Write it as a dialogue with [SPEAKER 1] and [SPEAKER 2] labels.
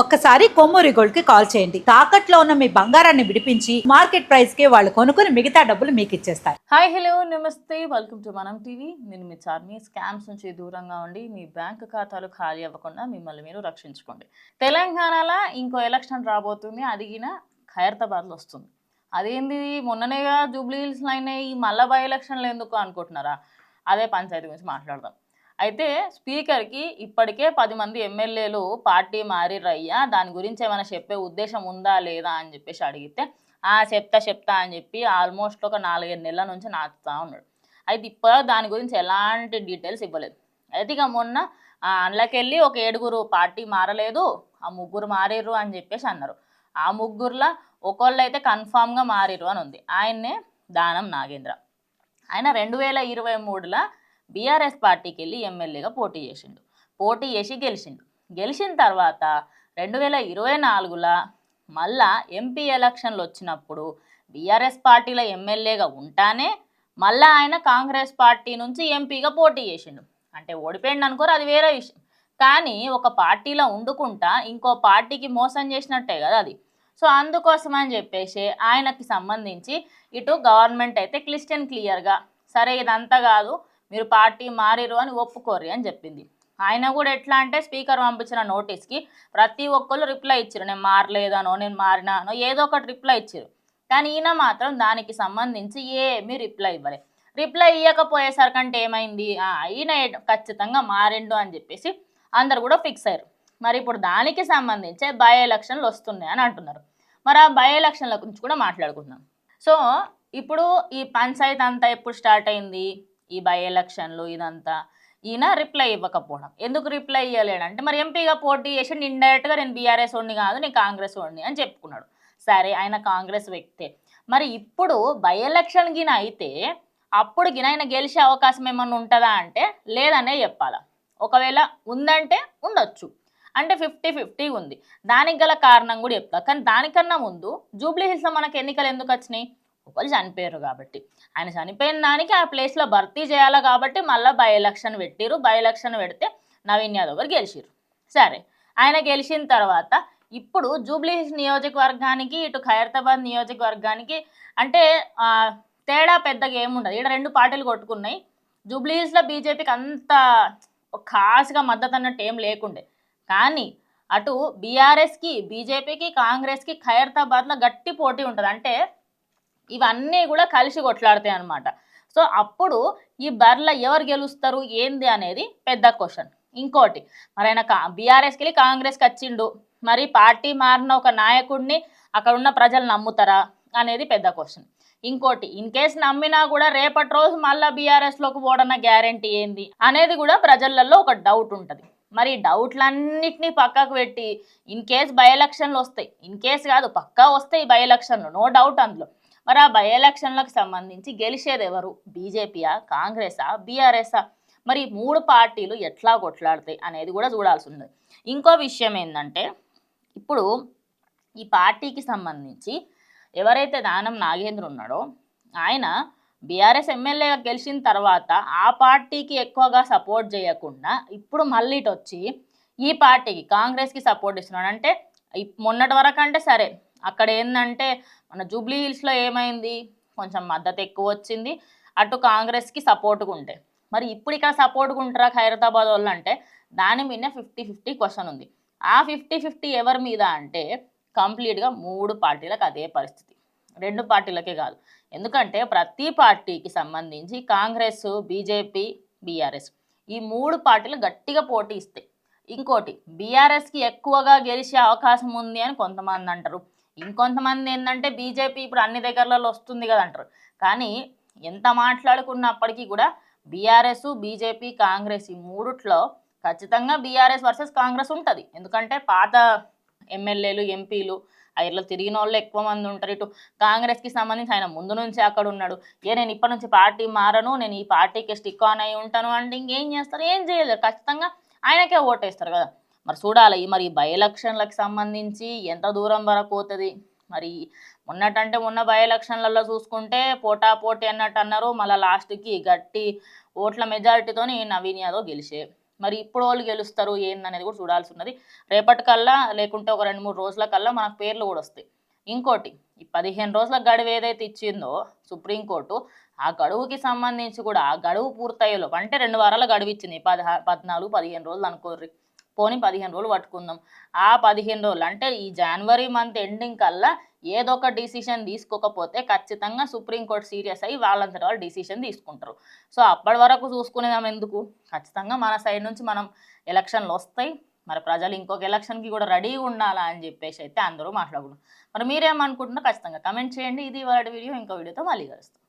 [SPEAKER 1] ఒక్కసారి కొమ్మూరి గోల్డ్ కి కాల్ చేయండి. తాకట్లో ఉన్న మీ బంగారాన్ని విడిపించి మార్కెట్ ప్రైస్ కి వాళ్ళు కొనుక్కుని మిగతా డబ్బులు మీకు ఇచ్చేస్తారు.
[SPEAKER 2] హాయ్ హలో నమస్తే, వెల్కమ్ టు మనం టీవీ. నేను మీ చార్మి. స్కామ్స్ నుంచి దూరంగా ఉండి మీ బ్యాంక్ ఖాతాలు ఖాళీ అవ్వకుండా మిమ్మల్ని మీరు రక్షించుకోండి. తెలంగాణలో ఇంకో ఎలక్షన్ రాబోతుంది. అదిగిన ఖైరతాబాద్లో వస్తుంది. అదేంది మొన్ననేగా జూబ్లీ హిల్స్లో అయినాయి, మళ్ళా బై ఎలక్షన్లు ఎందుకు అనుకుంటున్నారా? అదే పంచాయతీ గురించి మాట్లాడదాం. అయితే స్పీకర్కి ఇప్పటికే 10 మంది ఎమ్మెల్యేలు పార్టీ మారిర్రయ్యా, దాని గురించి ఏమైనా చెప్పే ఉద్దేశం ఉందా లేదా అని చెప్పేసి అడిగితే చెప్తా అని చెప్పి ఆల్మోస్ట్ ఒక 4-5 నెలల నుంచి నాచుతూ ఉన్నాడు. అయితే ఇప్పుడు దాని గురించి ఎలాంటి డీటెయిల్స్ ఇవ్వలేదు. అయితే ఇక మొన్న అందులోకెళ్ళి ఒక 7గురు పార్టీ మారలేదు, ఆ 3 మారిర్రు అని చెప్పేసి అన్నారు. ఆ 3లో ఒకళ్ళు అయితే కన్ఫామ్గా మారిర్రు అని ఉంది. ఆయన్నే దానం నాగేంద్ర. ఆయన 2023లో బీఆర్ఎస్ పార్టీకి వెళ్ళి ఎమ్మెల్యేగా పోటీ చేసిండు. పోటీ చేసి గెలిచిండు. గెలిచిన తర్వాత 2024లో మళ్ళా ఎంపీ ఎలక్షన్లు వచ్చినప్పుడు బీఆర్ఎస్ పార్టీలో ఎమ్మెల్యేగా ఉంటానే మళ్ళీ ఆయన కాంగ్రెస్ పార్టీ నుంచి ఎంపీగా పోటీ చేసిండు. అంటే ఓడిపోయిండు అనుకోరు, అది వేరే విషయం. కానీ ఒక పార్టీలో ఉండుకుంటా ఇంకో పార్టీకి మోసం చేసినట్టే కదా అది. సో అందుకోసం అని చెప్పేసి ఆయనకి సంబంధించి ఇటు గవర్నమెంట్ అయితే క్లియర్గా సరే ఇదంతా కాదు, మీరు పార్టీ మారిరు అని ఒప్పుకోరు అని చెప్పింది. ఆయన కూడా ఎట్లా అంటే స్పీకర్ పంపించిన నోటీస్కి ప్రతి ఒక్కళ్ళు రిప్లై ఇచ్చారు. నేను మారలేదనో నేను మారినానో ఏదో ఒకటి రిప్లై ఇచ్చారు. కానీ ఈయన మాత్రం దానికి సంబంధించి ఏమీ రిప్లై ఇవ్వలే. రిప్లై ఇవ్వకపోయేసరికంటే ఏమైంది, ఈయన ఖచ్చితంగా మారిండు అని చెప్పేసి అందరు కూడా ఫిక్స్ అయ్యారు. మరి ఇప్పుడు దానికి సంబంధించి బై ఎలక్షన్లు వస్తున్నాయి అని అంటున్నారు. మరి ఆ బై ఎలక్షన్ల గురించి కూడా మాట్లాడుకుందాం. సో ఇప్పుడు ఈ పంచాయతీ అంతా ఎప్పుడు స్టార్ట్ అయింది, ఈ బై ఎలక్షన్లు ఇదంతా ఈయన రిప్లై ఇవ్వకపోవడం. ఎందుకు రిప్లై ఇవ్వలేడంటే మరి ఎంపీగా పోటీ చేసి ఇండైరెక్ట్గా నేను బీఆర్ఎస్ వాడిని కాదు, నేను కాంగ్రెస్ వాడిని అని చెప్పుకున్నాడు. సరే ఆయన కాంగ్రెస్ వ్యక్తే. మరి ఇప్పుడు బై ఎలక్షన్ గిన అయితే అప్పుడు గిన ఆయన గెలిచే అవకాశం ఏమన్నా ఉంటుందా అంటే లేదనే చెప్పాలా. ఒకవేళ ఉందంటే ఉండొచ్చు, అంటే 50-50 ఉంది. దానికి గల కారణం కూడా చెప్తా. కానీ దానికన్నా ముందు జూబ్లీ హిల్స్లో మనకు ఎన్నికలు ఎందుకు వచ్చినాయి? ఒకళ్ళు చనిపోయారు కాబట్టి, ఆయన చనిపోయిన దానికి ఆ ప్లేస్లో భర్తీ చేయాలి కాబట్టి మళ్ళీ బై ఎలక్షన్ పెట్టిరు. బై ఎలక్షన్ పెడితే నవీన్ యాదవ్ గారు గెలిచిరు. సరే ఆయన గెలిచిన తర్వాత ఇప్పుడు జూబ్లీ హిల్స్ నియోజకవర్గానికి ఇటు ఖైరతాబాద్ నియోజకవర్గానికి అంటే తేడా పెద్దగా ఏముండదు. ఇక్కడ 2 పార్టీలు కొట్టుకున్నాయి. జూబ్లీ హిల్స్లో బీజేపీకి అంత ఖాస్గా మద్దతు అన్నట్టు ఏం లేకుండే. కానీ అటు బీఆర్ఎస్కి, బీజేపీకి, కాంగ్రెస్కి ఖైరతాబాద్లో గట్టి పోటీ ఉంటుంది. అంటే ఇవన్నీ కూడా కలిసి కొట్లాడతాయి అన్నమాట. సో అప్పుడు ఈ బర్ల ఎవరు గెలుస్తారు ఏంది అనేది పెద్ద క్వశ్చన్. ఇంకోటి, మరి ఆయన బీఆర్ఎస్కి వెళ్ళి కాంగ్రెస్కి వచ్చిండు, మరి పార్టీ మారిన ఒక నాయకుడిని అక్కడ ఉన్న ప్రజలు నమ్ముతారా అనేది పెద్ద క్వశ్చన్. ఇంకోటి, ఇన్ కేసు నమ్మినా కూడా రేపటి రోజు మళ్ళీ బీఆర్ఎస్లోకి పోవడన్న గ్యారంటీ ఏంది అనేది కూడా ప్రజలలో ఒక డౌట్ ఉంటుంది. మరి డౌట్లన్నిటినీ పక్కకు పెట్టి ఇన్ కేసు బై ఎలక్షన్లు వస్తాయి, ఇన్ కేసు కాదు పక్కా వస్తాయి బై ఎలక్షన్లు, నో డౌట్ అందులో. మరి ఆ బై ఎలక్షన్లకు సంబంధించి గెలిచేది ఎవరు? బీజేపీయా, కాంగ్రెసా, బీఆర్ఎస్ఆ? మరి 3 పార్టీలు ఎట్లా కొట్లాడతాయి అనేది కూడా చూడాల్సి ఉంది. ఇంకో విషయం ఏంటంటే ఇప్పుడు ఈ పార్టీకి సంబంధించి ఎవరైతే దానం నాగేంద్ర ఉన్నాడో ఆయన బీఆర్ఎస్ ఎమ్మెల్యేగా గెలిచిన తర్వాత ఆ పార్టీకి ఎక్కువగా సపోర్ట్ చేయకుండా ఇప్పుడు మళ్ళీ ఇటు వచ్చి ఈ పార్టీకి కాంగ్రెస్కి సపోర్ట్ ఇస్తున్నాడు. అంటే మొన్నటి వరకు అంటే సరే అక్కడ ఏంటంటే మన జూబ్లీ హిల్స్లో ఏమైంది, కొంచెం మద్దతు ఎక్కువ వచ్చింది, అటు కాంగ్రెస్కి సపోర్ట్గా ఉంటే. మరి ఇప్పుడు ఇక్కడ సపోర్ట్గా ఉంటారా ఖైరతాబాద్ వాళ్ళు అంటే దాని మీద 50-50 క్వశ్చన్ ఉంది. ఆ 50-50 ఎవరి మీద అంటే కంప్లీట్గా 3 పార్టీలకు అదే పరిస్థితి. 2 పార్టీలకే కాదు. ఎందుకంటే ప్రతి పార్టీకి సంబంధించి కాంగ్రెస్, బీజేపీ, బీఆర్ఎస్ ఈ 3 పార్టీలు గట్టిగా పోటీ ఇస్తాయి. ఇంకోటి, బీఆర్ఎస్కి ఎక్కువగా గెలిచే అవకాశం ఉంది అని కొంతమంది అంటారు. ఇంకొంతమంది ఏంటంటే బీజేపీ ఇప్పుడు అన్ని దగ్గరలలో వస్తుంది కదా అంటారు. కానీ ఎంత మాట్లాడుకున్నప్పటికీ కూడా బీఆర్ఎస్, బీజేపీ, కాంగ్రెస్ ఈ 3లో ఖచ్చితంగా బీఆర్ఎస్ వర్సెస్ కాంగ్రెస్ ఉంటుంది. ఎందుకంటే పాత ఎమ్మెల్యేలు, ఎంపీలు ఇట్లా తిరిగిన వాళ్ళు ఎక్కువ మంది ఉంటారు. ఇటు కాంగ్రెస్కి సంబంధించి ఆయన ముందు నుంచి అక్కడ ఉన్నాడు. నేను ఇప్పటి నుంచి పార్టీ మారను, నేను ఈ పార్టీకి స్టిక్ ఆన్ అయి ఉంటాను అంటే ఇంకేం చేస్తారు? ఏం చేయలేరు. ఖచ్చితంగా ఆయనకే ఓటేస్తారు కదా. మరి చూడాలి మరి బై ఎలక్షన్లకు సంబంధించి ఎంత దూరం వరకు పోతుంది. మరి మొన్న బై ఎలక్షన్లలో చూసుకుంటే పోటాపోటీ అన్నట్టు అన్నారు. మళ్ళీ లాస్ట్కి గట్టి ఓట్ల మెజారిటీతోని నవీన్ యాదవ్ గెలిచే. మరి ఇప్పుడు వాళ్ళు గెలుస్తారు ఏందనేది కూడా చూడాల్సి ఉన్నది. రేపటికల్లా లేకుంటే ఒక 2-3 రోజుల కల్లా మనకు పేర్లు కూడా వస్తాయి. ఇంకోటి, ఈ 15 రోజుల గడువు ఏదైతే ఇచ్చిందో సుప్రీంకోర్టు, ఆ గడువుకి సంబంధించి కూడా ఆ గడువు పూర్తయ్యేలోపు అంటే 2 వారాల గడువు ఇచ్చింది. 14, 15 రోజులు అనుకోర్రి, పోనీ 15 రోజులు పట్టుకుందాం. ఆ 15 రోజులు అంటే ఈ జనవరి మంత్ ఎండింగ్ కల్లా ఏదో ఒక డిసిషన్ తీసుకోకపోతే ఖచ్చితంగా సుప్రీంకోర్టు సీరియస్ అయ్యి వాళ్ళంతట వాళ్ళు డిసిషన్ తీసుకుంటారు. సో అప్పటి వరకు చూసుకునేదాం ఎందుకు? ఖచ్చితంగా మన సైడ్ నుంచి మనం ఎలక్షన్లు వస్తాయి. మరి ప్రజలు ఇంకొక ఎలక్షన్కి కూడా రెడీగా ఉండాలా అని చెప్పేసి అయితే అందరూ మాట్లాడుకుంటారు. మరి మీరేమనుకుంటున్నారో ఖచ్చితంగా కమెంట్ చేయండి. ఇది ఇవాళ వీడియో. ఇంకో వీడియోతో మళ్ళీ కలుస్తాం.